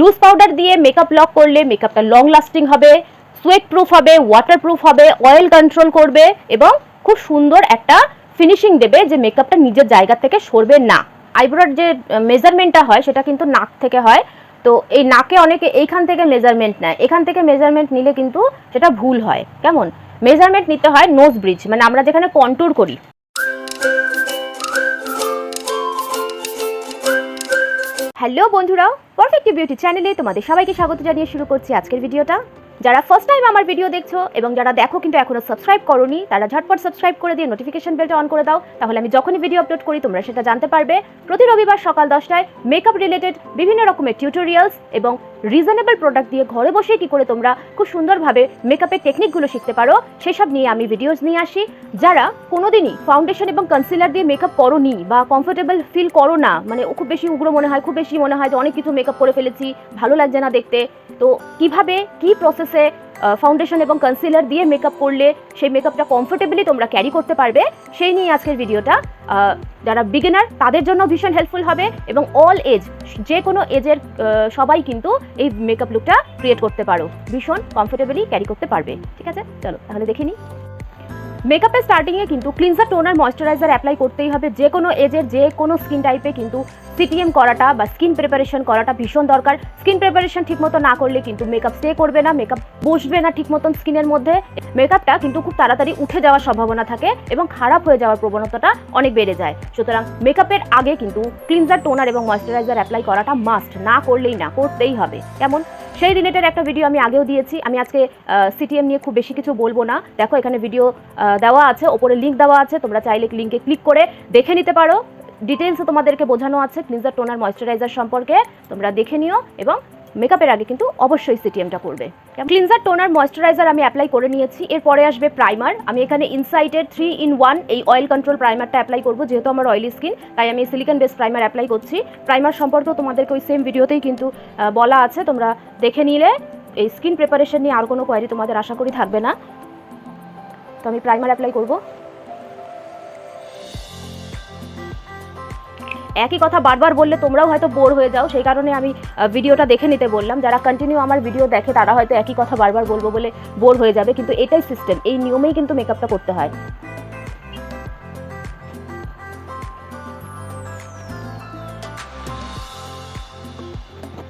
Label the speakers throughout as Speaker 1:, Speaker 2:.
Speaker 1: Loose powder দিয়ে makeup lock করলে মেকআপটা লং লাস্টিং হবে, সোয়েট প্রুফ হবে, ওয়াটার প্রুফ হবে, অয়েল কন্ট্রোল করবে এবং খুব সুন্দর একটা ফিনিশিং দেবে যে মেকআপটা নিজের জায়গা থেকে সরবে না। আইব্রোর যে মেজারমেন্টটা হয় সেটা কিন্তু নাক থেকে হয়, তো এই নাকে অনেকে এইখান থেকে মেজারমেন্ট নেয়, এখান থেকে মেজারমেন্ট নিলে কিন্তু সেটা ভুল হয়। কেমন মেজারমেন্ট নিতে হয় নোজ ব্রিজ, মানে আমরা যেখানে কন্ট্যুর করি। হ্যালো বন্ধুরা, পারফেক্ট বিউটি চ্যানেলে তোমাদের সবাইকে স্বাগত জানিয়ে শুরু করছি আজকের ভিডিওটা। যারা ফার্স্ট টাইম আমার ভিডিও দেখছো এবং যারা দেখো কিন্তু এখনো সাবস্ক্রাইব করোনি, তারা ঝটপট সাবস্ক্রাইব করে দিয়ে নোটিফিকেশন বেলটা অন করে দাও, তাহলে আমি যখনই ভিডিও আপলোড করি তোমরা সেটা জানতে পারবে। প্রতি রবিবার সকাল 10টায় মেকআপ রিলেটেড বিভিন্ন রকমের টিউটোরিয়ালস এবং রিজনেবল প্রোডাক্ট দিয়ে ঘরে বসে কি করে তোমরা খুব সুন্দরভাবে মেকআপের টেকনিকগুলো শিখতে পারো সেসব নিয়ে আমি ভিডিওস নিয়ে আসি। যারা কোনোদিনই ফাউন্ডেশন এবং কনসিলার দিয়ে মেকআপ করোনি বা কমফোর্টেবল ফিল করো না, মানে খুব বেশি উগ্র মনে হয়, খুব বেশি মনে হয় যে অনেক কিছু মেকআপ করে ফেলেছি, ভালো লাগছে না দেখতে, তো কিভাবে কি প্রসেসে ফাউন্ডেশন এবং কনসিলার দিয়ে মেকআপ করলে সেই মেকআপটা কমফোর্টেবলি তোমরা ক্যারি করতে পারবে সেই নিয়ে আজকের ভিডিওটা। যারা বিগিনার তাদের জন্য ভীষণ হেল্পফুল হবে এবং অল এজ, যে কোনো এজের সবাই কিন্তু এই মেকআপ লুকটা ক্রিয়েট করতে পারো, ভীষণ কমফোর্টেবলি ক্যারি করতে পারবে। ঠিক আছে, চলো তাহলে দেখে নিই। মেকআপের স্টার্টিংয়ে কিন্তু ক্লিনজার, টোনার, ময়েশ্চারাইজার অ্যাপ্লাই করতেই হবে। যে কোনো এজের যে কোনো স্কিন টাইপে কিন্তু সিটিএম করাটা বা স্কিন প্রিপারেশন করাটা ভীষণ দরকার। স্কিন প্রিপারেশন ঠিকমতো না করলে কিন্তু মেকআপ স্টে করবে না, মেকআপ বসবে না ঠিক মতন স্কিনের মধ্যে, মেকআপটা কিন্তু খুব তাড়াতাড়ি উঠে যাওয়ার সম্ভাবনা থাকে এবং খারাপ হয়ে যাওয়ার প্রবণতাটা অনেক বেড়ে যায়। সুতরাং মেকআপের আগে কিন্তু ক্লিনজার, টোনার এবং ময়েশ্চারাইজার অ্যাপ্লাই করাটা মাস্ট, না করলেই না, করতেই হবে। কেমন সেই রিলেটেড একটা ভিডিও আমি আগেও দিয়েছি। আমি আজকে সিটিএম নিয়ে খুব বেশি কিছু বলবো না, দেখো এখানে ভিডিও দেওয়া আছে, ওপরে লিঙ্ক দেওয়া আছে, তোমরা চাইলে লিঙ্কে ক্লিক করে দেখে নিতে পারো। ডিটেলসে তোমাদেরকে বোঝানো আছে ক্লিনজার, টোনার, ময়েশ্চারাইজার সম্পর্কে, তোমরা দেখে নিও এবং মেকআপের আগে কিন্তু অবশ্যই সিটিএমটা করবে। ক্লিনজার, টোনার, ময়েশ্চারাইজার আমি অ্যাপ্লাই করে নিয়েছি। এরপরে আসবে প্রাইমার। আমি এখানে ইনসাইটের 3-in-1 এই অয়েল কন্ট্রোল প্রাইমারটা অ্যাপ্লাই করবো। যেহেতু আমার অয়েলি স্কিন তাই আমি সিলিকন বেস প্রাইমার অ্যাপ্লাই করছি। প্রাইমার সম্পর্কেও তোমাদেরকে ওই সেম ভিডিওতেই কিন্তু বলা আছে, তোমরা দেখে নিলে এই স্কিন প্রিপারেশন নিয়ে আর কোনো কোয়ারি তোমাদের আশা করি থাকবে না। তো আমি প্রাইমার অ্যাপ্লাই করবো। একই কথা বারবার বললে তোমরাও হয়তো বোর হয়ে যাও, সেই কারণে আমি ভিডিওটা দেখে নিতে বললাম। যারা কন্টিনিউ আমার ভিডিও দেখে তারা হয়তো একই কথা বারবার বলবো বলে বোর হয়ে যাবে, কিন্তু এটাই সিস্টেম, এই নিয়মেই কিন্তু মেকআপটা করতে হয়।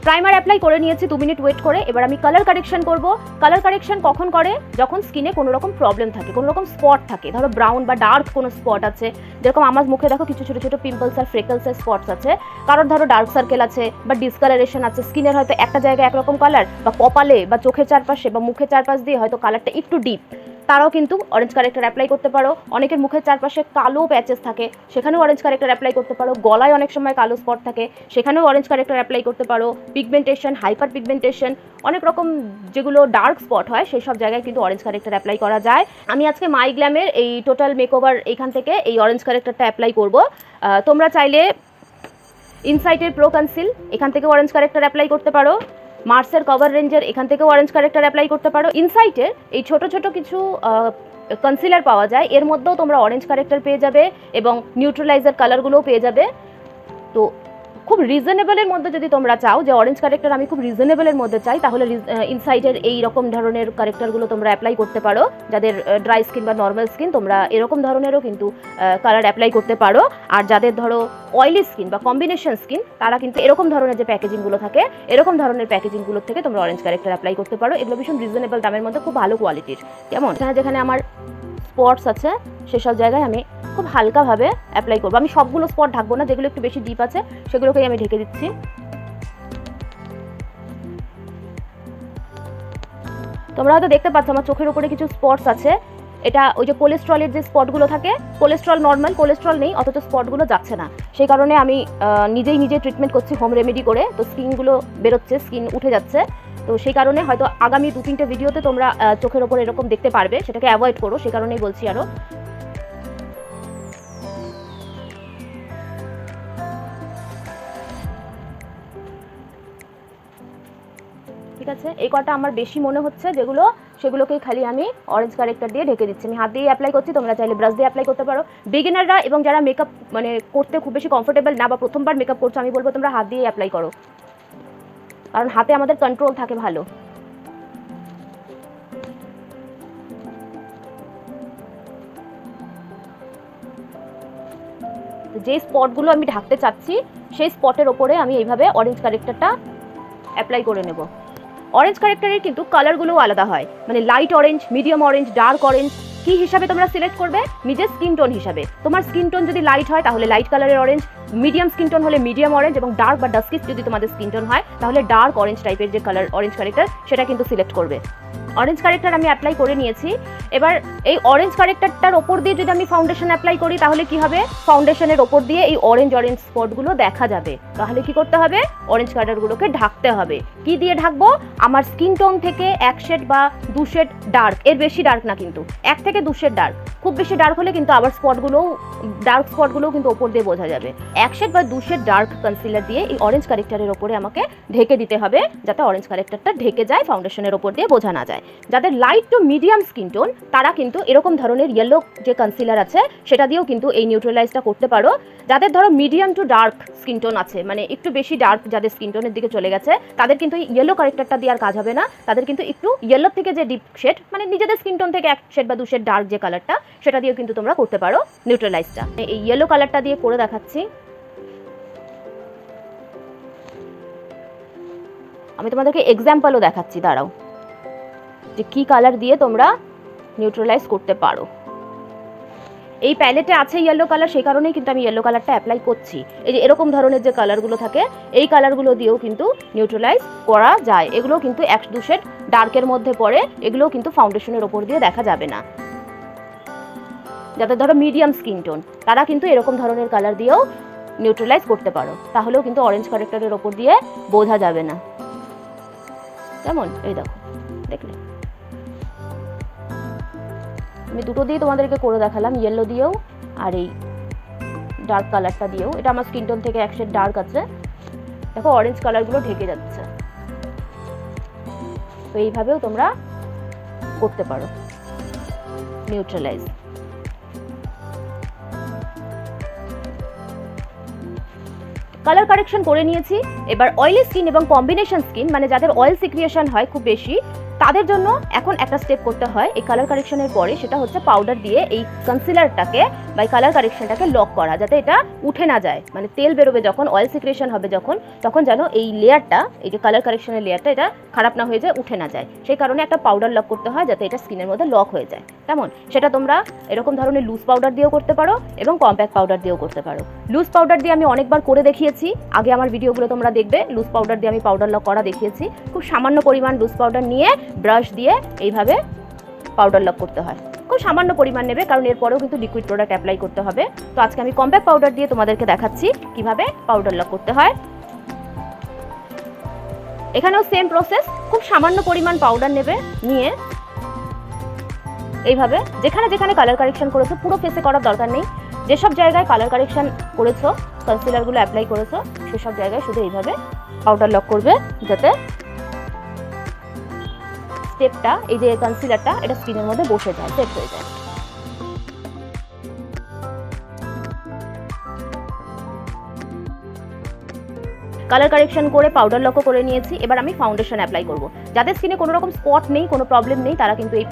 Speaker 1: প্রাইমার অ্যাপ্লাই করে নিয়েছি 2 মিনিট ওয়েট করে। এবার আমি কালার কারেকশন করব। কালার কারেকশন কখন করে? যখন স্কিনে কোনো রকম প্রবলেম থাকে, কোনো রকম স্পট থাকে, ধরো ব্রাউন বা ডার্ক কোনো স্পট আছে, যেরকম আমার মুখে দেখো কিছু ছোটো ছোটো পিম্পলস আর ফ্রেকলসের স্পটস আছে, কারোর ধরো ডার্ক সার্কেল আছে বা ডিসকালারেশন আছে, স্কিনের হয়তো একটা জায়গায় একরকম কালার, বা কপালে বা চোখের চারপাশে বা মুখের চারপাশ দিয়ে হয়তো কালারটা একটু ডিপ, তারাও কিন্তু অরেঞ্জ কারেক্টর অ্যাপ্লাই করতে পারো। অনেকের মুখের চারপাশে কালো প্যাচেস থাকে, সেখানেও অরেঞ্জ কারেক্টর অ্যাপ্লাই করতে পারো। গলায় অনেক সময় কালো স্পট থাকে, সেখানেও অরেঞ্জ কারেক্টর অ্যাপ্লাই করতে পারো। পিগমেন্টেশন, হাইপার পিগমেন্টেশন, অনেক রকম যেগুলো ডার্ক স্পট হয় সেই সব জায়গায় কিন্তু অরেঞ্জ কারেক্টর অ্যাপ্লাই করা যায়। আমি আজকে মাই গ্ল্যামের এই টোটাল মেকওভার এইখান থেকে এই অরেঞ্জ কারেক্টরটা অ্যাপ্লাই করব। তোমরা চাইলে ইনসাইটের প্রো কনসিল এখান থেকে অরেঞ্জ কারেক্টর অ্যাপ্লাই করতে পারো। মার্সের কভার রেঞ্জের এখান থেকেও অরেঞ্জ কারেক্টর অ্যাপ্লাই করতে পারো। ইনসাইটের এই ছোট ছোট কিছু কনসিলার পাওয়া যায়, এর মধ্যেও তোমরা অরেঞ্জ কারেক্টর পেয়ে যাবে এবং নিউট্রালাইজার কালারগুলোও পেয়ে যাবে। তো খুব রিজনেবলের মধ্যে যদি তোমরা চাও যে অরেঞ্জ কারেক্টর আমি খুব রিজনেবলের মধ্যে চাই, তাহলে ইনসাইটের এই রকম ধরনের কারেক্টরগুলো তোমরা অ্যাপ্লাই করতে পারো। যাদের ড্রাই স্কিন বা নর্মাল স্কিন তোমরা এরকম ধরনেরও কিন্তু কালার অ্যাপ্লাই করতে পারো। আর যাদের ধরো অয়েলি স্কিন বা কম্বিনেশন স্কিন তারা কিন্তু এরকম ধরনের যে প্যাকেজিংগুলো থাকে, এরকম ধরনের প্যাকেজিংগুলোর থেকে তোমরা অরেঞ্জ কারেক্টর অ্যাপ্লাই করতে পারো। এগুলো ভীষণ রিজনেবল দামের মধ্যে, খুব ভালো কোয়ালিটির। কেমন যেখানে যেখানে আমার স্পটস আছে সেসব জায়গায় আমি খুব হালকাভাবে অ্যাপ্লাই করবো। আমি সবগুলো স্পট ঢাকবো না, যেগুলো একটু বেশি ডিপ আছে সেগুলোকেই আমি ঢেকে দিচ্ছি। তোমরা হয়তো দেখতে পাচ্ছ আমার চোখের উপরে কিছু স্পটস আছে, এটা ওই যে কোলেস্ট্রলের যে স্পটগুলো থাকে, কোলেস্ট্রল নর্মাল, কোলেস্ট্রল নেই অথচ স্পটগুলো যাচ্ছে না, সেই কারণে আমি নিজে ট্রিটমেন্ট করছি হোম রেমেডি করে। তো স্কিনগুলো বেরোচ্ছে, স্কিন উঠে যাচ্ছে, তো সেই কারণে হয়তো আগামী 2-3টে ভিডিওতে তোমরা চোখের ওপর এরকম দেখতে পারবে, সেটাকে অ্যাভয়েড করো, সেই কারণেই বলছি। আরও ঠিক আছে, এই কটা আমার বেশি মনে হচ্ছে যেগুলো, সেগুলোকেই খালি আমি অরেঞ্জ কারেক্টর দিয়ে ঢেকে দিচ্ছি। আমি হাত দিয়ে অ্যাপ্লাই করছি, তোমরা চাইলে ব্রাশ দিয়ে অ্যাপ্লাই করতে পারো। বিগিনাররা এবং যারা মেকআপ মানে করতে খুব বেশি কমফোর্টেবল না বা প্রথমবার মেকআপ করছো, আমি বলবো তোমরা হাত দিয়ে অ্যাপ্লাই করো। কারণ হাতে আমাদের কন্ট্রোল থাকে ভালো। যে স্পটগুলো আমি ঢাকতে চাচ্ছি সেই স্পটের ওপরে আমি এইভাবে অরেঞ্জ কারেক্টারটা অ্যাপ্লাই করে নেব। অরেঞ্জ কারেক্টারের কিন্তু কালারগুলোও আলাদা হয়, মানে light orange, medium orange, dark orange. কি হিসাবে তোমরা সিলেক্ট করবে? নিজের স্কিন টোন হিসাবে। তোমার স্কিন টোন যদি লাইট হয় তাহলে লাইট কালারের অরেঞ্জ, মিডিয়াম স্কিন টোন হলে মিডিয়াম অরেঞ্জ, এবং ডার্ক বা ডাস্কি যদি তোমাদের স্কিন টোন হয় তাহলে ডার্ক অরেঞ্জ টাইপের যে কালার অরেঞ্জ কারেক্টার সেটা কিন্তু সিলেক্ট করবে। অরেঞ্জ কারেক্টার আমি অ্যাপ্লাই করে নিয়েছি। এবার এই অরেঞ্জ কারেক্টারটার ওপর দিয়ে যদি আমি ফাউন্ডেশন অ্যাপ্লাই করি তাহলে কি হবে? ফাউন্ডেশনের ওপর দিয়ে এই অরেঞ্জ অরেঞ্জ স্পটগুলো দেখা যাবে। তাহলে কি করতে হবে? অরেঞ্জ কালারগুলোকে ঢাকতে হবে। কি দিয়ে ঢাকবো? আমার স্কিন টোন থেকে 1 শেড বা 2 শেড ডার্ক, এর বেশি ডার্ক না কিন্তু, 1 থেকে 2 শেড ডার্ক। খুব বেশি ডার্ক হলে কিন্তু আবার ডার্ক স্পটগুলোও কিন্তু ওপর দিয়ে বোঝা যাবে। 1 শেড বা 2 শেড ডার্ক কনসিলার দিয়ে এই অরেঞ্জ কারেক্টারের ওপরে আমাকে ঢেকে দিতে হবে, যাতে অরেঞ্জ কারেক্টারটা ঢেকে যায়, ফাউন্ডেশনের ওপর দিয়ে বোঝা না যায়। যাদের light to medium skin tone তারা কিন্তু এরকম ধরনের ইয়েলো যে কনসিলার আছে সেটা দিয়েও কিন্তু এই নিউট্রালাইজটা করতে পারো। যাদের ধরো medium to dark skin tone আছে, মানে একটু বেশি ডার্ক যাদের স্কিন টোনের দিকে চলে গেছে, তাদের কিন্তু এই ইয়েলো কারেক্টারটা দিয়ে আর কাজ হবে না। তাদের কিন্তু একটু ইয়েলো থেকে যে ডিপ শেড, মানে নিজেদের স্কিন টোন থেকে 1 শেড বা 2 শেড ডার্ক যে কালারটা, সেটা দিয়েও কিন্তু তোমরা করতে পারো নিউট্রালাইজটা। এই ইয়েলো কালারটা দিয়ে করে দেখাচ্ছি। আমি তোমাদেরকে এক্সাম্পলও দেখাচ্ছি, দাঁড়াও, যে কি কালার দিয়ে তোমরা নিউট্রালাইজ করতে পারো। এই প্যালেটে আছে ইয়েলো কালার, সেই কারণেই কিন্তু আমি ইয়েলো কালারটা অ্যাপ্লাই করছি। এই যে এরকম ধরনের যে কালারগুলো থাকে এই কালারগুলো দিয়েও কিন্তু নিউট্রালাইজ করা যায়। এগুলো কিন্তু 1-2 শেড ডার্কের মধ্যে পড়ে, এগুলোও কিন্তু ফাউন্ডেশনের ওপর দিয়ে দেখা যাবে না। যাদের ধরো মিডিয়াম স্কিন টোন তারা কিন্তু এরকম ধরনের কালার দিয়েও নিউট্রালাইজ করতে পারো, তাহলেও কিন্তু অরেঞ্জ কারেক্টারের ওপর দিয়ে বোঝা যাবে না। কেমন? এই দেখো, দেখলে আমি দুটো দিয়ে তোমাদেরকে করে দেখালাম, ইয়েলো দিয়েও আর এই ডার্ক কালারটা দিয়েও। এটা আমার স্কিন টোন থেকে 1 শেড ডার্ক আছে, দেখো অরেঞ্জ কালারগুলো ঢেকে যাচ্ছে। তো এইভাবেও তোমরা করতে পারো নিউট্রালাইজ। কালার কারেকশন করে নিয়েছি। এবার অয়েলি স্কিন এবং কম্বিনেশন স্কিন, মানে যাদের অয়েল সিক্রিয়েশন হয় খুব বেশি, তাদের জন্য এখন একটা স্টেপ করতে হয় এই কালার কারেকশনের পরে, সেটা হচ্ছে পাউডার দিয়ে এই কনসিলারটাকে বা এই কালার কারেকশনটাকে লক করা, যাতে এটা উঠে না যায়। মানে তেল বেরোবে যখন, অয়েল সিক্রিয়েশন হবে যখন, তখন যেন এই লেয়ারটা, এই যে কালার কারেকশনের লেয়ারটা, এটা খারাপ না হয়ে যায়, উঠে না যায়। সেই কারণে একটা পাউডার লক করতে হয় যাতে এটা স্কিনের মধ্যে লক হয়ে যায়। তেমন সেটা তোমরা এরকম ধরনের লুজ পাউডার দিয়েও করতে পারো এবং কম্প্যাক্ট পাউডার দিয়েও করতে পারো। লুজ পাউডার দিয়ে আমি অনেকবার করে দেখিয়েছি, আগে আমার ভিডিওগুলো তোমরা দেখবে। লুজ পাউডার দিয়ে আমি পাউডার লক করা দেখিয়েছি। খুব সামান্য পরিমাণ লুজ পাউডার নিয়ে ব্রাশ দিয়ে এইভাবে পাউডার লক করতে হয়। খুব সামান্য পরিমাণ নেবে, কারণ এরপরেও কিন্তু লিকুইড প্রোডাক্ট অ্যাপ্লাই করতে হবে। তো আজকে আমি কম্প্যাক্ট পাউডার দিয়ে তোমাদেরকে দেখাচ্ছি কিভাবে পাউডার লক করতে হয়। এখানেও সেম প্রসেস, খুব সামান্য পরিমাণ পাউডার নেবে, নিয়ে এইভাবে যেখানে যেখানে কালার কারেকশন করেছো, পুরো ফেসে করার দরকার নেই, যেসব জায়গায় কালার কারেকশন করেছো, কনসিলারগুলো অ্যাপ্লাই করেছো, সেসব জায়গায় শুধু এইভাবে পাউডার লক করবে, যাতে স্টেপটা, এই যে কনসিলারটা, এটা স্কিনের মধ্যে বসে যায়, সেট হয়ে যায়। কালার কারেকশন করে পাউডার লকও করে নিয়েছি। এবার আমি ফাউন্ডেশন অ্যাপ্লাই করব। যাদের স্কিনে কোনো রকম স্পট নেই, কোনো প্রবলেম নেই, তারা কিন্তু এই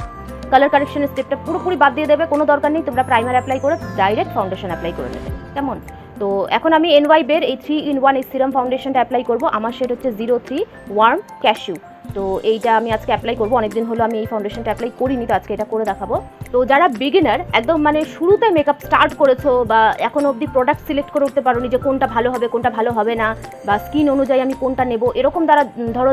Speaker 1: কালার কারেকশনের স্টেপটা পুরোপুরি বাদ দিয়ে দেবে, কোনো দরকার নেই। তোমরা প্রাইমার অ্যাপ্লাই করে ডাইরেক্ট ফাউন্ডেশন অ্যাপ্লাই করে নেবে। কেমন? তো এখন আমি NYBEর এই 3-in-1 এই সিরাম ফাউন্ডেশনটা অ্যাপ্লাই করব। আমার শেড হচ্ছে 03 ওয়ার্ম ক্যাশিউ। তো এইটা আমি আজকে অ্যাপ্লাই করব। অনেকদিন হলো আমি এই ফাউন্ডেশনটা অ্যাপ্লাই করিনি, তো আজকে এটা করে দেখাবো। তো যারা বিগিনার, একদম মানে শুরুতে মেকআপ স্টার্ট করেছো বা এখন অবধি প্রোডাক্ট সিলেক্ট করে উঠতে পারোনি যে কোনটা ভালো হবে কোনটা ভালো হবে না, বা স্কিন অনুযায়ী আমি কোনটা নেব, এরকম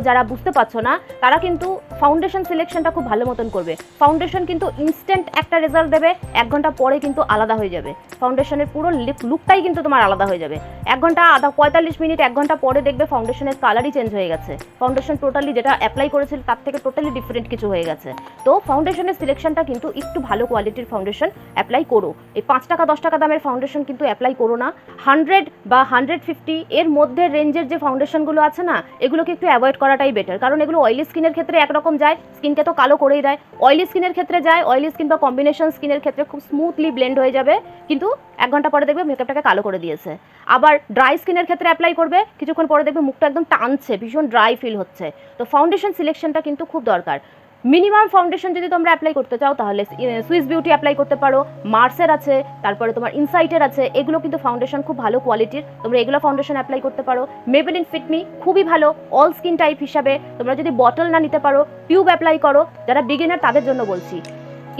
Speaker 1: যারা বুঝতে পারছো না, তারা কিন্তু ফাউন্ডেশন সিলেকশনটা খুব ভালো মতন করবে। ফাউন্ডেশন কিন্তু ইনস্ট্যান্ট একটা রেজাল্ট দেবে, 1 ঘন্টা পরে কিন্তু আলাদা হয়ে যাবে। ফাউন্ডেশনের পুরো লুকটাই কিন্তু তোমার আলাদা হয়ে যাবে। 1 ঘন্টা, 45 মিনিট, 1 ঘন্টা পরে দেখবে ফাউন্ডেশনের কালারই চেঞ্জ হয়ে গেছে। ফাউন্ডেশন টোটালি যেটা অ্যাপ্লাই করেছিল তার থেকে টোটালি ডিফারেন্ট কিছু হয়ে গেছে। তো ফাউন্ডেশনের সিলেকশনটা কিন্তু একটু ভালো কোয়ালিটির ফাউন্ডেশন অ্যাপ্লাই করো। এই 5 টাকা 10 টাকা দামের ফাউন্ডেশন কিন্তু অ্যাপ্লাই করো না। 100 বা 150 এর মধ্যে রেঞ্জের যে ফাউন্ডেশনগুলো আছে না, এগুলোকে একটু অ্যাভয়েড করাটাই বেটার, কারণ এগুলো অয়েলি স্কিনের ক্ষেত্রে একরকম যায়, স্কিনকে তো কালো করেই দেয়। অয়েলি স্কিনের ক্ষেত্রে যায়, অয়েলি স্কিন বা কম্বিনেশন স্কিনের ক্ষেত্রে খুব স্মুথলি ব্লেন্ড হয়ে যাবে, কিন্তু 1 ঘন্টা পরে দেখবে মেকআপটাকে কালো করে দিয়েছে। আবার ড্রাই স্কিনের ক্ষেত্রে অ্যাপ্লাই করবে, কিছুক্ষণ পরে দেখবে মুখটা একদম টানছে, ভীষণ ড্রাই ফিল হচ্ছে। তো ফাউন্ডেশন সিলেকশনটা কিন্তু খুব দরকার। মিনিমাম ফাউন্ডেশন যদি তোমরা অ্যাপ্লাই করতে চাও তাহলে সুইস বিউটি অ্যাপ্লাই করতে পারো, মার্সের আছে, তারপরে তোমার ইনসাইটের আছে, এগুলো কিন্তু ফাউন্ডেশন খুব ভালো কোয়ালিটির, তোমরা এগুলো ফাউন্ডেশন অ্যাপ্লাই করতে পারো। মেবেলিন ফিটমি খুবই ভালো অল স্কিন টাইপ হিসাবে। তোমরা যদি বটল না নিতে পারো, টিউব অ্যাপ্লাই করো, যারা বিগিনার তাদের জন্য বলছি।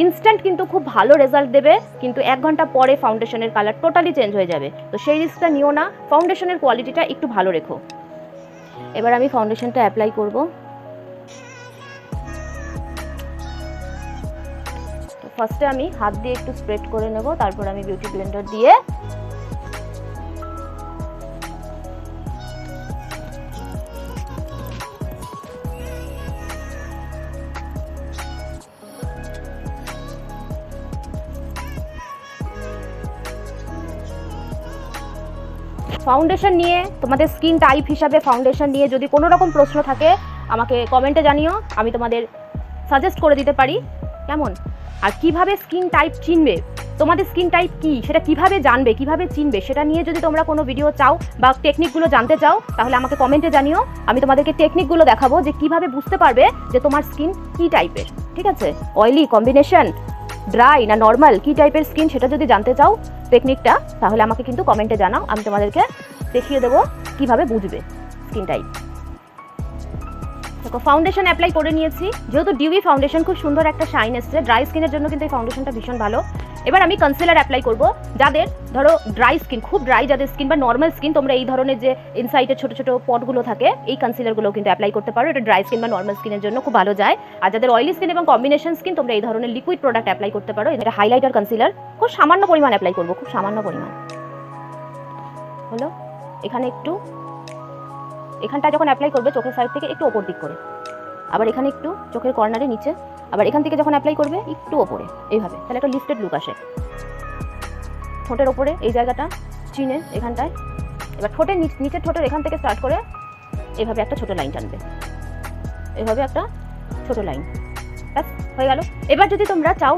Speaker 1: ইনস্ট্যান্ট কিন্তু খুব ভালো রেজাল্ট দেবে, কিন্তু 1 ঘন্টা পরে ফাউন্ডেশনের কালার টোটালি চেঞ্জ হয়ে যাবে। তো সেই রিস্কটা নিও না, ফাউন্ডেশনের কোয়ালিটিটা একটু ভালো রেখো। এবার আমি ফাউন্ডেশনটা অ্যাপ্লাই করব। ফার্স্টে আমি হাত দিয়ে একটু স্প্রেড করে নেব, তারপর আমি বিউটি ব্লেন্ডার দিয়ে ফাউন্ডেশন নিয়ে, তোমাদের স্কিন টাইপ হিসাবে ফাউন্ডেশন নিয়ে যদি কোনো রকম প্রশ্ন থাকে আমাকে কমেন্টে জানিও, আমি তোমাদের সাজেস্ট করে দিতে পারি কেমন। আর কিভাবে স্কিন টাইপ চিনবে, তোমাদের স্কিন টাইপ কি সেটা কিভাবে জানবে, কিভাবে চিনবে, সেটা নিয়ে যদি তোমরা কোনো ভিডিও চাও বা টেকনিকগুলো জানতে চাও তাহলে আমাকে কমেন্টে জানিও, আমি তোমাদেরকে টেকনিকগুলো দেখাবো যে কিভাবে বুঝতে পারবে যে তোমার স্কিন কি টাইপের। ঠিক আছে, অয়েলি, কম্বিনেশন, ড্রাই না নর্মাল, কি টাইপের স্কিন সেটা যদি জানতে চাও টেকনিকটা, তাহলে আমাকে কিন্তু কমেন্টে জানাও, আমি তোমাদেরকে দেখিয়ে দেবো কিভাবে বুঝবে স্কিন টাইপ। দেখো ফাউন্ডেশন অ্যাপ্লাই করে নিয়েছি, যেহেতু ডিউই ফাউন্ডেশন খুব সুন্দর একটা শাইন এসছে, ড্রাই স্কিনের জন্য কিন্তু এই ফাউন্ডেশনটা ভীষণ ভালো। এবার আমি কনসিলার অ্যাপ্লাই করব। যাদের ধরো ড্রাই স্কিন, খুব ড্রাই যাদের স্কিন বা নর্মাল স্কিন, তোমরা এই ধরনের যে ইনসাইডের ছোটো ছোটো পটগুলো থাকে এই কনসিলারগুলো কিন্তু অ্যাপ্লাই করতে পারো, এটা ড্রাই স্কিন বা নর্মাল স্কিনের জন্য খুব ভালো যায়। আর যাদের অয়েলি স্কিন এবং কম্বিনেশন স্কিন তোমরা এই ধরনের লিকুইড প্রোডাক্ট অ্যাপ্লাই করতে পারো। এটা হাইলাইটার কনসিলার, খুব সামান্য পরিমাণ অ্যাপ্লাই করবো, খুব সামান্য পরিমাণ হলো। এখানে একটু, এখানটা যখন অ্যাপ্লাই করবে চোখের সাইড থেকে একটু ওপর দিক করে, আবার এখানে একটু চোখের কর্নারে নিচে, আবার এখান থেকে যখন অ্যাপ্লাই করবে একটু ওপরে, এইভাবে, তাহলে একটা লিফটেড লুক আসে। ঠোঁটের ওপরে এই জায়গাটা চিনে এখানটায়, এবার ঠোঁটের নিচের ঠোঁটের এখান থেকে স্টার্ট করে এইভাবে একটা ছোট লাইন টানবে, এইভাবে একটা ছোট লাইন, ব্যাস হয়ে গেল। এবার যদি তোমরা চাও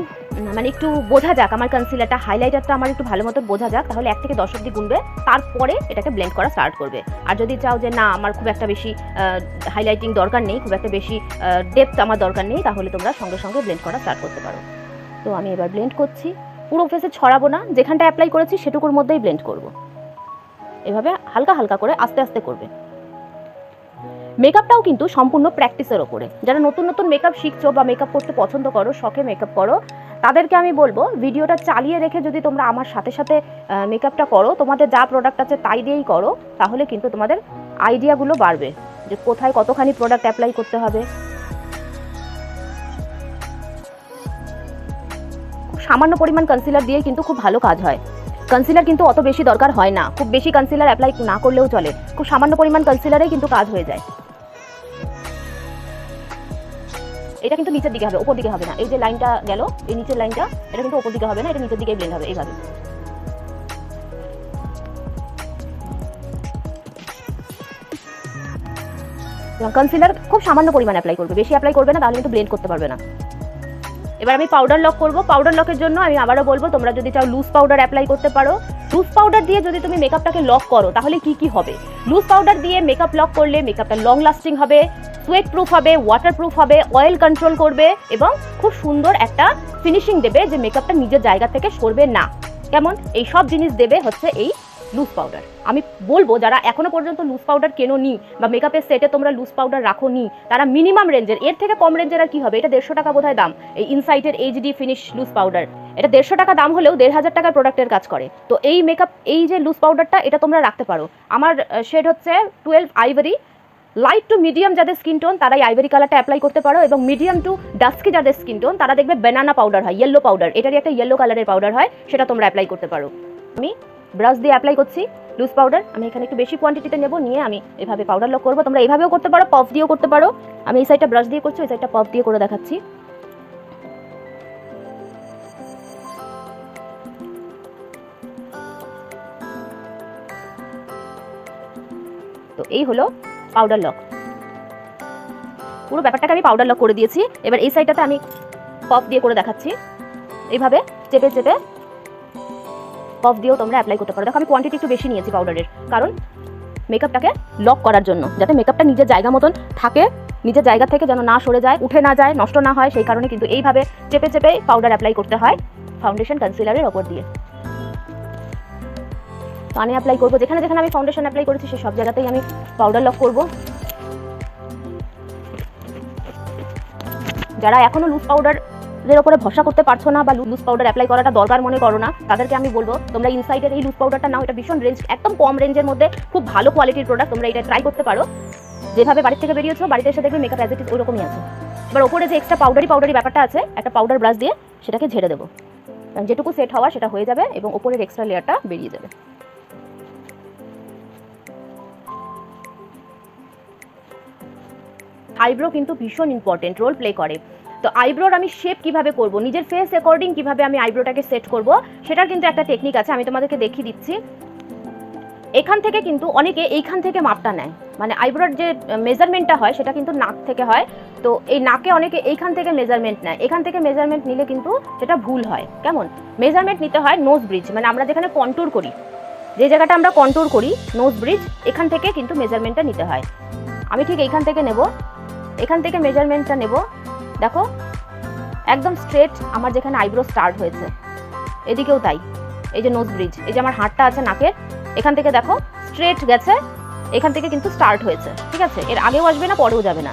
Speaker 1: মানে একটু বোঝা যাক আমার কনসিলারটা, হাইলাইটারটা আমার একটু ভালো মতো বোঝা যাক, তাহলে 1 থেকে 10 অবধি গুনবে, তারপরে এটাকে ব্লেন্ড করা স্টার্ট করবে। আর যদি চাও যে না আমার খুব একটা বেশি হাইলাইটিং দরকার নেই, খুব একটা বেশি ডেপথ আমার দরকার নেই, তাহলে তোমরা সঙ্গে সঙ্গে ব্লেন্ড করা স্টার্ট করতে পারো। তো আমি এবার ব্লেন্ড করছি, পুরো ফেসে ছড়াবো না, যেখানটা অ্যাপ্লাই করেছি সেটুকুর মধ্যেই ব্লেন্ড করব। এভাবে হালকা হালকা করে আস্তে আস্তে করবে। মেকআপটাও কিন্তু সম্পূর্ণ প্র্যাকটিসের ওপরে। যারা নতুন নতুন মেকআপ শিখছো বা মেকআপ করতে পছন্দ করো, শখে মেকআপ করো, তাদেরকে আমি বলবো ভিডিওটা চালিয়ে রেখে যদি তোমরা আমার সাথে সাথে মেকআপটা করো, তোমাদের যা প্রোডাক্ট আছে তাই দিয়েই করো, তাহলে কিন্তু তোমাদের আইডিয়াগুলো বাড়বে যে কোথায় কতখানি প্রোডাক্ট অ্যাপ্লাই করতে হবে। খুব সামান্য পরিমাণ কনসিলার দিয়ে কিন্তু খুব ভালো কাজ হয়। কনসিলার কিন্তু অত বেশি দরকার হয় না, খুব বেশি কনসিলার অ্যাপ্লাই না করলেও চলে, খুব সামান্য পরিমাণ কনসিলারেই কিন্তু কাজ হয়ে যায়। এটা কিন্তু নিচের দিকে হবে, উপর দিকে হবে না। এই যে লাইনটা গেল, এই নিচের লাইনটা, এটা কিন্তু উপর দিকে হবে না, এটা নিচের দিকে ব্লেন্ড হবে এইভাবে। কনসিলার খুব সামান্য পরিমাণ অ্যাপ্লাই করবে, বেশি অ্যাপ্লাই করবে না, তাহলে কিন্তু ব্লেন্ড করতে পারবে না। এবার আমি পাউডার লক করব। পাউডার লকের জন্য আমি আবারও বলবো তোমরা যদি চাও লুজ পাউডার অ্যাপ্লাই করতে পারো। লুজ পাউডার দিয়ে যদি তুমি মেকআপটাকে লক করো তাহলে কি কি হবে? লুজ পাউডার দিয়ে মেকআপ লক করলে মেকআপটা লং লাস্টিং হবে, সোয়েট প্রুফ হবে, ওয়াটার প্রুফ হবে, অয়েল কন্ট্রোল করবে এবং খুব সুন্দর একটা ফিনিশিং দেবে, যে মেকআপটা নিজের জায়গা থেকে সরবে না। কেমন এই সব জিনিস দেবে হচ্ছে এই লুজ পাউডার। আমি বলবো যারা এখনো পর্যন্ত লুজ পাউডার কেনো নি বা মেকআপের সেটে তোমরা লুজ পাউডার রাখো নি, তারা মিনিমাম রেঞ্জের, এর থেকে কম রেঞ্জের আর কি হবে, এটা 150 টাকা বোধহয় দাম, এই ইনসাইটের এইচডি ফিনিশ লুজ পাউডার, এটা 150 টাকা দাম হলেও 1500 টাকার প্রোডাক্টের কাজ করে। তো এই মেকআপ, এই যে লুজ পাউডারটা, এটা তোমরা রাখতে পারো। আমার শেড হচ্ছে 12 আইভরি। লাইট টু মিডিয়াম যাদের স্কিন টোন তারা এই আইভরি কালারটা অ্যাপ্লাই করতে পারো, এবং মিডিয়াম টু ডাস্কি যাদের স্কিন টোন তারা দেখবে ব্যানানা পাউডার হয়, ইয়েলো পাউডার, এটারই একটা ইয়েলো কালারের পাউডার হয়, সেটা তোমরা অ্যাপ্লাই করতে পারো। আমি ব্রাশ দিয়ে অ্যাপ্লাই করছি। Loose powder. আমি এখানে একটু বেশি কোয়ান্টিটিতে নেব, নিয়ে আমি এভাবে পাউডার লক করবো। তোমরা এইভাবেও করতে পারো, পফ দিয়েও করতে পারো। আমি এই সাইডটা ব্রাশ দিয়ে করছি, ওই সাইডটা পফ দিয়ে করে দেখাচ্ছি। তো এই হলো পাউডার লক। পুরো ব্যাপারটাকে আমি পাউডার লক করে দিয়েছি। এবার এই সাইডটাতে আমি পফ দিয়ে করে দেখাচ্ছি। এইভাবে চেপে চেপে পফ দিয়েও তোমরা অ্যাপ্লাই করতে পারো। দেখো আমি কোয়ান্টিটি একটু বেশি নিয়েছি পাউডারের, কারণ মেকআপটাকে লক করার জন্য, যাতে মেকআপটা নিজের জায়গা মতন থাকে, নিজের জায়গা থেকে যেন না সরে যায়, উঠে না যায়, নষ্ট না হয়। সেই কারণে কিন্তু এইভাবে চেপে চেপে পাউডার অ্যাপ্লাই করতে হয় ফাউন্ডেশন কনসিলারের ওপর দিয়ে। তো আমি অ্যাপ্লাই করবো, যেখানে যেখানে আমি ফাউন্ডেশন অ্যাপ্লাই করেছি সেই সব জায়গাতেই আমি পাউডার লক করব। যারা এখনো লুজ পাউডারের ওপরে ভরসা করতে পারছো না বা লুজ পাউডার অ্যাপ্লাই করাটা দরকার মনে করো না, তাদেরকে আমি বলবো তোমরা ইনসাইডের এই লুজ পাউডারটা নাও। এটা ভীষণ রেঞ্জ, একদম কম রেঞ্জের মধ্যে খুব ভালো কোয়ালিটির প্রোডাক্ট। তোমরা এটা ট্রাই করতে পারো। যেভাবে বাড়ি থেকে বেরিয়েছো, বাড়িতে এসে দেখবে মেকআপ অ্যাজ ইট ইজ ওরকমই আছে। এবার ওপরে যে এক্সট্রা পাউডারি ব্যাপারটা আছে, একটা পাউডার ব্রাশ দিয়ে সেটাকে ঝেড়ে দেবো, কারণ যেটুকু সেট হওয়া সেটা হয়ে যাবে এবং ওপরের এক্সট্রা লেয়ারটা বেরিয়ে যাবে। আইব্রো কিন্তু ভীষণ ইম্পর্টেন্ট রোল প্লে করে। তো আইব্রোর আমি শেপ কিভাবে করব, নিজের ফেস অ্যাকর্ডিং কিভাবে আমি আইব্রোটাকে সেট করব, সেটার কিন্তু একটা টেকনিক আছে। আমি তোমাদেরকে দেখিয়ে দিচ্ছি। এখান থেকে কিন্তু অনেকে এইখান থেকে মাপটা নেয়, মানে আইব্রোর যে মেজারমেন্টটা হয় সেটা কিন্তু নাক থেকে হয়। তো এই নাকে অনেকে এইখান থেকে মেজারমেন্ট নেয়। এখান থেকে মেজারমেন্ট নিলে কিন্তু সেটা ভুল হয়। কেমন মেজারমেন্ট নিতে হয়? নোজ ব্রিজ, মানে আমরা যেখানে কন্ট্যুর করি, যে জায়গাটা আমরা কন্ট্যুর করি, নোজ ব্রিজ, এখান থেকে কিন্তু মেজারমেন্টটা নিতে হয়। আমি ঠিক এইখান থেকে নেব, এখান থেকে মেজারমেন্টটা নেব। দেখো একদম স্ট্রেট আমার যেখানে আইব্রো স্টার্ট হয়েছে, এদিকেও তাই। এই যে নোজ ব্রিজ, এই যে আমার হাড়টা আছে নাকের, এখান থেকে দেখো স্ট্রেট গেছে, এখান থেকে কিন্তু স্টার্ট হয়েছে। ঠিক আছে, এর আগেও আসবে না, পরেও যাবে না।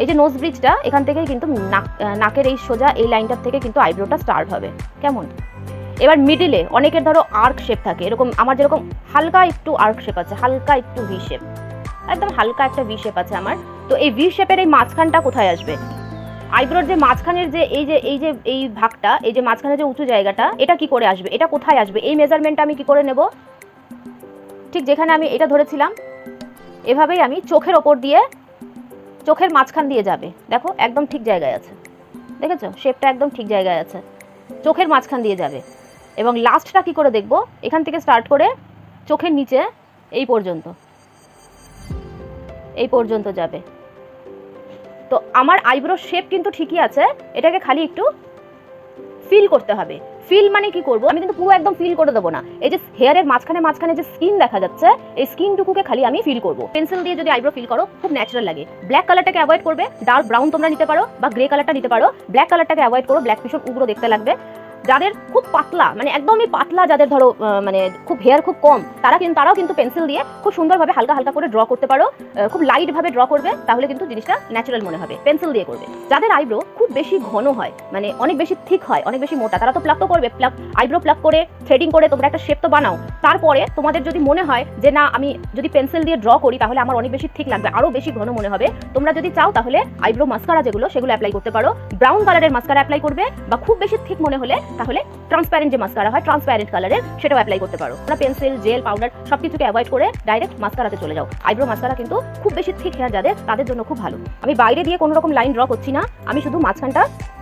Speaker 1: এই যে নোজ ব্রিজটা, এখান থেকেই কিন্তু নাকের এই সোজা এই লাইনটার থেকে কিন্তু আইব্রোটা স্টার্ট হবে। কেমন? এবার মিডিলে অনেকের ধরো আর্ক শেপ থাকে, এরকম আমার যেরকম হালকা একটু আর্ক শেপ আছে, হালকা একটু ভি শেপ, একদম হালকা একটা ভি শেপ আছে আমার। তো এই ভি শেপের এই মাঝখানটা কোথায় আসবে? আইব্রোর যে মাঝখানের যে এই ভাগটা, এই যে মাঝখানে যে উঁচু জায়গাটা, এটা কি করে আসবে? এটা কোথায় আসবে? এই মেজারমেন্টটা আমি কি করে নেব? ঠিক যেখানে আমি এটা ধরেছিলাম, এভাবেই আমি চোখের ওপর দিয়ে, চোখের মাঝখান দিয়ে যাবে। দেখো একদম ঠিক জায়গায় আছে, দেখেছো শেপটা একদম ঠিক জায়গায় আছে, চোখের মাঝখান দিয়ে যাবে। এবং লাস্টটা কি করে দেখব? এখান থেকে স্টার্ট করে চোখের নিচে এই পর্যন্ত যাবে। তো আমার আইব্রো শেপ কিন্তু ঠিকই আছে, এটাকে খালি একটু ফিল করতে হবে। ফিল মানে কি করব? আমি কিন্তু পুরো একদম ফিল করে দেবো না। এই যে হেয়ারের মাঝখানে যে স্কিন দেখা যাচ্ছে, এই স্কিনটুকুকে খালি আমি ফিল করব। পেন্সিল দিয়ে যদি আইব্রো ফিল করো খুব ন্যাচারাল লাগে। ব্ল্যাক কালারটাকে অ্যাভয়েড করবে, ডার্ক ব্রাউন তোমরা নিতে পারো বা গ্রে কালারটা নিতে পারো। ব্ল্যাক কালারটাকে অ্যাভয়েড করো, ব্ল্যাক ভীষণ উগ্র দেখতে লাগবে। যাদের খুব পাতলা, মানে একদমই পাতলা, যাদের ধরো মানে খুব হেয়ার খুব কম, তারাও কিন্তু পেন্সিল দিয়ে খুব সুন্দরভাবে হালকা হালকা করে ড্র করতে পারো। খুব লাইট ভাবে ড্র করবে, তাহলে কিন্তু জিনিসটা ন্যাচারাল মনে হবে। পেন্সিল দিয়ে করবে। যাদের আইব্রো খুব বেশি ঘন হয়, মানে অনেক বেশি থিক হয়, অনেক বেশি মোটা, তারা তো প্লাক তো করবে। আইব্রো প্লাক করে থ্রেডিং করে তোমরা একটা শেপ তো বানাও। তারপরে তোমাদের যদি মনে হয় যে না, আমি যদি পেন্সিল দিয়ে ড্র করি তাহলে আমার অনেক বেশি থিক লাগবে, আরো বেশি ঘন মনে হবে, তোমরা যদি চাও তাহলে আইব্রো মাস্কারা সেগুলো অ্যাপ্লাই করতে পারো। ব্রাউন কালারের মাস্কারা অ্যাপ্লাই করবে, বা খুব বেশি থিক মনে হলে তাহলে ট্রান্সপ্যারেন্ট যে মাস্কারা হয়, ট্রান্সপ্যারেন্ট কালারের, সেটাও অ্যাপ্লাই করতে পারো। তোমরা পেন্সিল, জেল, পাউডার সবকিছুকে অ্যাভয়েড করে ডাইরেক্ট মাস্কারাতে চলে যাও। আইব্রো মাস্কারা কিন্তু খুব বেশি থিক হেয়ার যাদের, তাদের জন্য খুব ভালো। আমি বাইরে দিয়ে কোনো রকম লাইন ড্র করছি না, আমি শুধু মাঝখানটা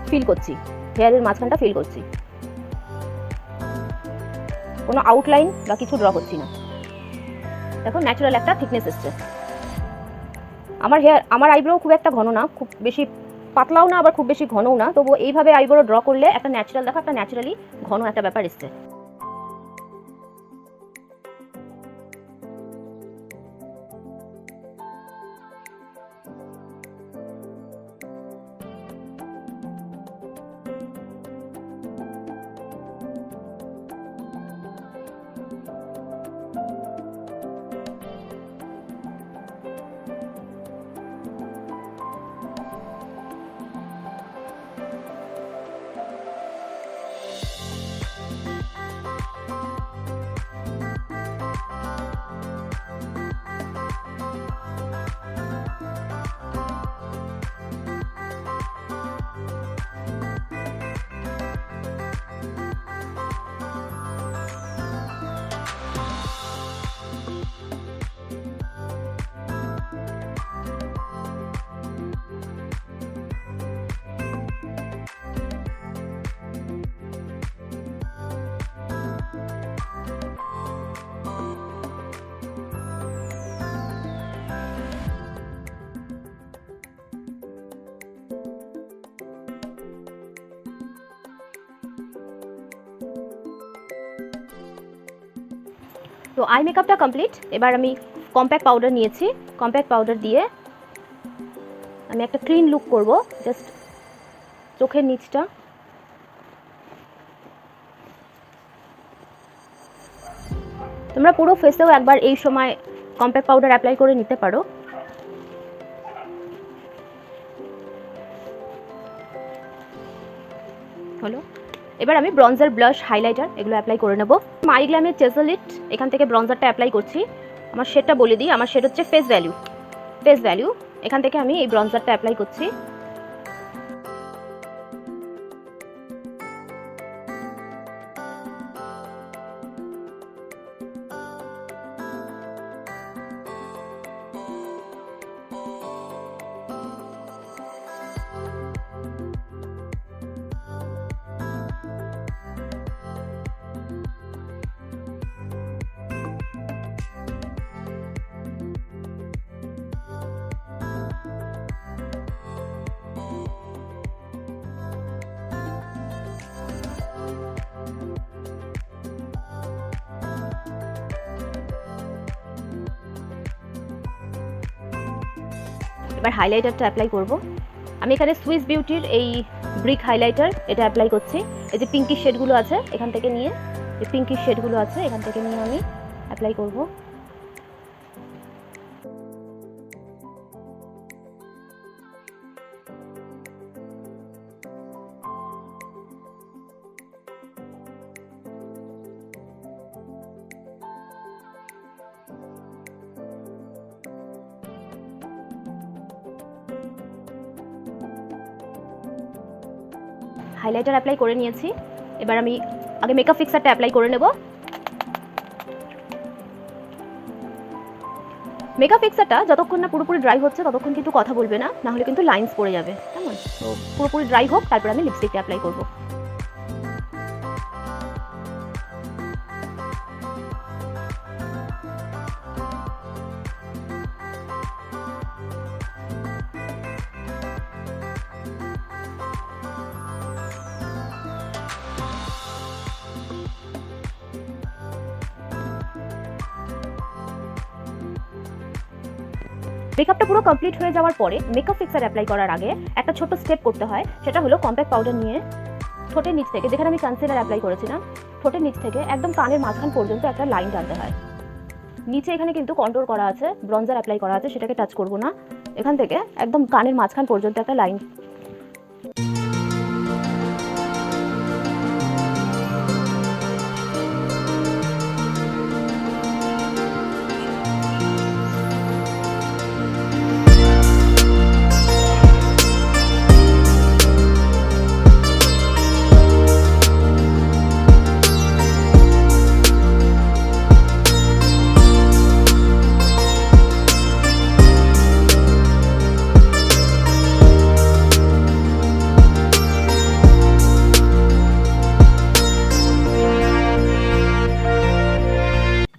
Speaker 1: ফিল করছি, হেয়ারের মাঝখানটা ফিল করছি, কোনো আউটলাইন বা কিছু ড্র করছি না। দেখো ন্যাচারাল একটা থিকনেস এসছে। আমার আইব্রো খুব একটা ঘন না, খুব বেশি পাতলাও না, আবার খুব বেশি ঘনও না, তবু এইভাবে আইব্রো ড্র করলে একটা ন্যাচারাল, দেখো একটা ন্যাচারালি ঘন একটা ব্যাপার এসছে। তো আই মেকআপটা কমপ্লিট। এবার আমি কম্প্যাক্ট পাউডার নিয়েছি, কম্প্যাক্ট পাউডার দিয়ে আমি একটা ক্লিন লুক করব। জাস্ট চোখের নিচটা, তোমরা পুরো ফেসেও একবার এই সময় কম্প্যাক্ট পাউডার অ্যাপ্লাই করে নিতে পারো। হলো, এবার আমি ব্রঞ্জার, ব্লাশ, হাইলাইটার এগুলো অ্যাপ্লাই করে নেব। মাই গ্ল্যামের চেজেলিট এখান থেকে ব্রঞ্জারটা অ্যাপ্লাই করছি। আমার শেডটা বলে দিই, আমার শেড হচ্ছে ফেস ভ্যালু। ফেস ভ্যালু এখান থেকে আমি এই ব্রঞ্জারটা অ্যাপ্লাই করছি। এবার হাইলাইটারটা অ্যাপ্লাই করব। আমি এখানে সুইস বিউটির এই ব্রিক হাইলাইটার এটা অ্যাপ্লাই করছি। এই যে পিঙ্কি শেডগুলো আছে এখান থেকে নিয়ে, এই পিঙ্কি শেডগুলো আছে এখান থেকে নিয়ে আমি অ্যাপ্লাই করব। হাইলাইটার অ্যাপ্লাই করে নিয়েছি। এবার আমি আগে মেকআপ ফিক্সারটা অ্যাপ্লাই করে নেব। মেকআপ ফিক্সারটা যতক্ষণ না পুরোপুরি ড্রাই হচ্ছে ততক্ষণ কিন্তু কথা বলবে না, না হলে কিন্তু লাইন্স পড়ে যাবে, কেমন? তো পুরোপুরি ড্রাই হোক, তারপর আমি লিপস্টিকটা অ্যাপ্লাই করব। মেকআপটা পুরো কমপ্লিট হয়ে যাওয়ার পরে মেকআপ ফিক্সার অ্যাপ্লাই করার আগে একটা ছোট স্টেপ করতে হয়। সেটা হলো কম্প্যাক্ট পাউডার নিয়ে ঠোঁটের নিচ থেকে, যেখানে আমি কনসিলার অ্যাপ্লাই করেছিলাম, ঠোঁটের নিচ থেকে একদম কানের মাঝখান পর্যন্ত একটা লাইন টানতে হয়। নিচে এখানে কিন্তু কন্ট্রোল করা আছে, ব্রঞ্জার অ্যাপ্লাই করা আছে, সেটাকে টাচ করব না। এখান থেকে একদম কানের মাঝখান পর্যন্ত একটা লাইন।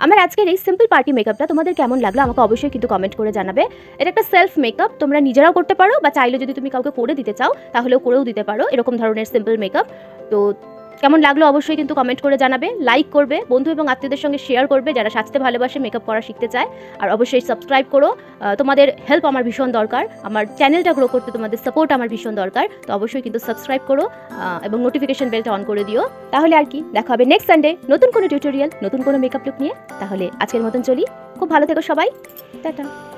Speaker 1: আমার আজকের এই সিম্পল পার্টি মেকআপটা তোমাদের কেমন লাগলো আমাকে অবশ্যই কিন্তু কমেন্ট করে জানাবে। এটা একটা সেলফ মেকআপ, তোমরা নিজেরাও করতে পারো বা চাইলে যদি তুমি কাউকে করে দিতে চাও তাহলেও করেও দিতে পারো এরকম ধরনের সিম্পল মেকআপ। তো কেমন লাগলো অবশ্যই কিন্তু কমেন্ট করে জানাবে, লাইক করবে, বন্ধু এবং আত্মীয়দের সঙ্গে শেয়ার করবে যারা সাজতে ভালোবাসে, মেকআপ করা শিখতে চায়। আর অবশ্যই সাবস্ক্রাইব করো, তোমাদের হেল্প আমার ভীষণ দরকার, আমার চ্যানেলটা গ্রো করতে তোমাদের সাপোর্ট আমার ভীষণ দরকার। তো অবশ্যই কিন্তু সাবস্ক্রাইব করো এবং নোটিফিকেশন বেলটা অন করে দিও। তাহলে আর কি, দেখা হবে নেক্সট সানডে নতুন কোনো টিউটোরিয়াল, নতুন কোনো মেকআপ লুক নিয়ে। তাহলে আজকের মতন চলি, খুব ভালো থেকো সবাই, টাটা।